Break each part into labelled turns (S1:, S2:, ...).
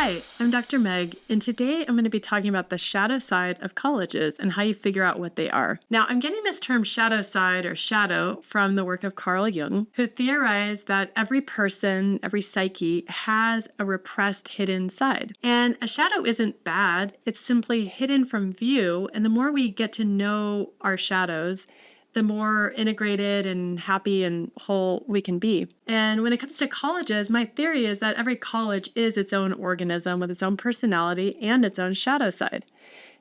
S1: Hi, I'm Dr. Meg, and today I'm going to be talking about the shadow side of colleges and how you figure out what they are. Now, I'm getting this term shadow side or shadow from the work of Carl Jung, who theorized that every person, every psyche has a repressed hidden side. And a shadow isn't bad, it's simply hidden from view, and the more we get to know our shadows, the more integrated and happy and whole we can be. And when it comes to colleges, my theory is that every college is its own organism with its own personality and its own shadow side.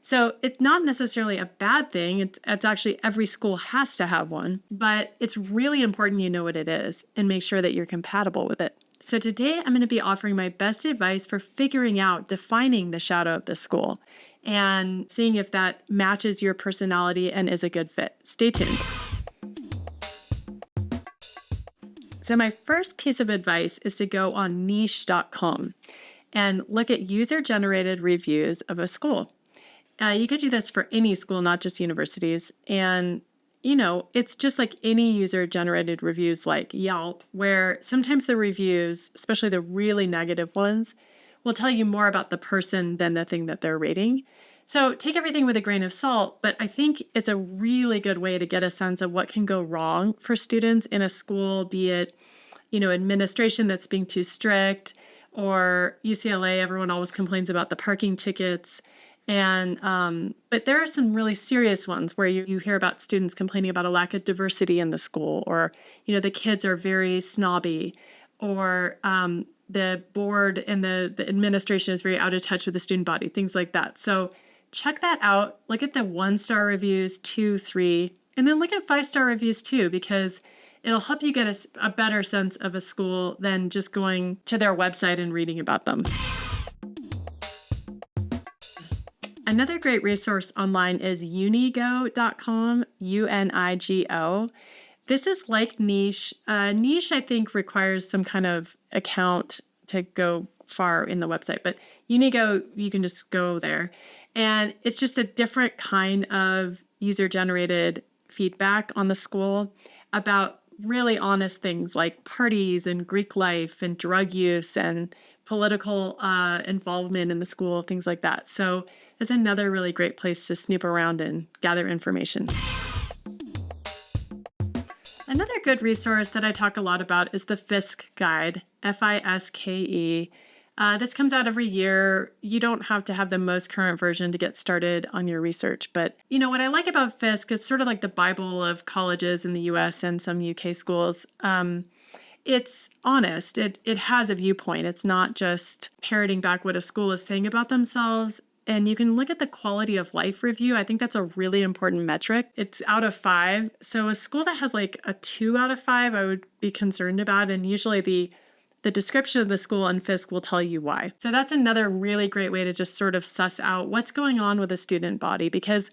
S1: So it's not necessarily a bad thing. It's actually every school has to have one, but it's really important you know what it is and make sure that you're compatible with it. So today I'm going to be offering my best advice for figuring out, defining the shadow of the school and seeing if that matches your personality and is a good fit. Stay tuned. So my first piece of advice is to go on niche.com and look at user-generated reviews of a school. You could do this for any school, not just universities. And, it's just like any user-generated reviews like Yelp, where sometimes the reviews, especially the really negative ones, will tell you more about the person than the thing that they're rating. So take everything with a grain of salt, but I think it's a really good way to get a sense of what can go wrong for students in a school, be it, administration that's being too strict, or UCLA, everyone always complains about the parking tickets. And but there are some really serious ones where you hear about students complaining about a lack of diversity in the school, or, the kids are very snobby, or the board and the administration is very out of touch with the student body, things like that. So check that out. Look at the 1-star reviews, 2, 3, and then look at 5-star reviews too, because it'll help you get a better sense of a school than just going to their website and reading about them. Another great resource online is unigo.com, UNIGO. This is like Niche. Niche, I think, requires some kind of account to go far in the website, but Unigo, you can just go there. And it's just a different kind of user-generated feedback on the school about really honest things like parties and Greek life and drug use and political involvement in the school, things like that. So it's another really great place to snoop around and gather information. Another good resource that I talk a lot about is the Fiske guide, Fiske. This comes out every year. You don't have to have the most current version to get started on your research. But, what I like about Fiske, it's sort of like the Bible of colleges in the US and some UK schools. It's honest. It has a viewpoint. It's not just parroting back what a school is saying about themselves. And you can look at the quality of life review. I think that's a really important metric. It's out of 5. So a school that has like a 2 out of 5, I would be concerned about. And usually the description of the school on Fiske will tell you why. So that's another really great way to just sort of suss out what's going on with a student body, because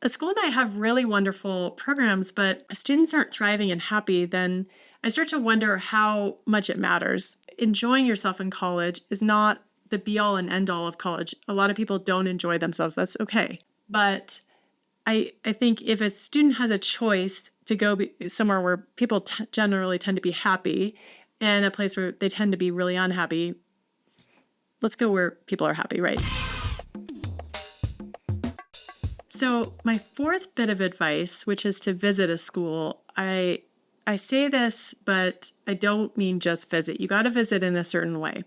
S1: a school might have really wonderful programs, but if students aren't thriving and happy, then I start to wonder how much it matters. Enjoying yourself in college is not the be-all and end-all of college. A lot of people don't enjoy themselves. That's okay. But I think if a student has a choice to go somewhere where people generally tend to be happy and a place where they tend to be really unhappy, let's go where people are happy, right? So my 4th bit of advice, which is to visit a school, I say this, but I don't mean just visit. You got to visit in a certain way.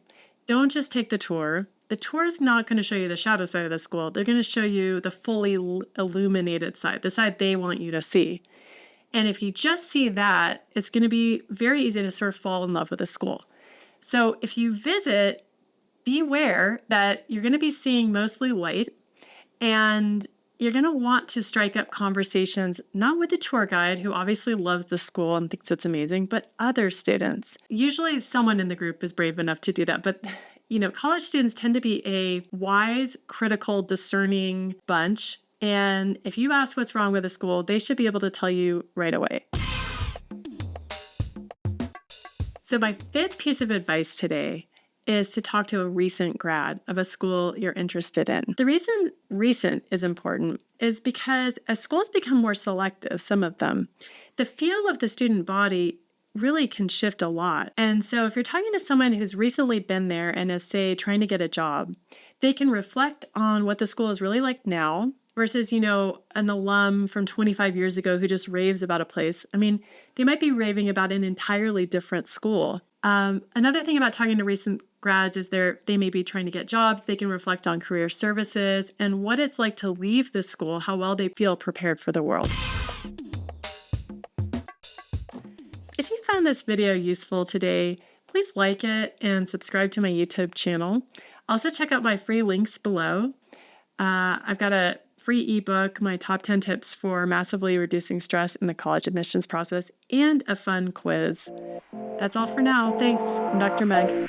S1: Don't just take the tour. The tour is not going to show you the shadow side of the school. They're going to show you the fully illuminated side, the side they want you to see. And if you just see that, it's going to be very easy to sort of fall in love with a school. So if you visit, beware that you're going to be seeing mostly light, and you're going to want to strike up conversations, not with the tour guide, who obviously loves the school and thinks it's amazing, but other students. Usually someone in the group is brave enough to do that, but college students tend to be a wise, critical, discerning bunch. And if you ask what's wrong with a school, they should be able to tell you right away. So my 5th piece of advice today is to talk to a recent grad of a school you're interested in. The reason recent is important is because as schools become more selective, some of them, the feel of the student body really can shift a lot. And so if you're talking to someone who's recently been there and is, say, trying to get a job, they can reflect on what the school is really like now versus, an alum from 25 years ago who just raves about a place. I mean, they might be raving about an entirely different school. Another thing about talking to recent grads is they may be trying to get jobs. They can reflect on career services and what it's like to leave the school, how well they feel prepared for the world. If you found this video useful today, please like it and subscribe to my YouTube channel. Also check out my free links below. I've got a free ebook, my top 10 tips for massively reducing stress in the college admissions process, and a fun quiz. That's all for now. Thanks. I'm Dr. Meg.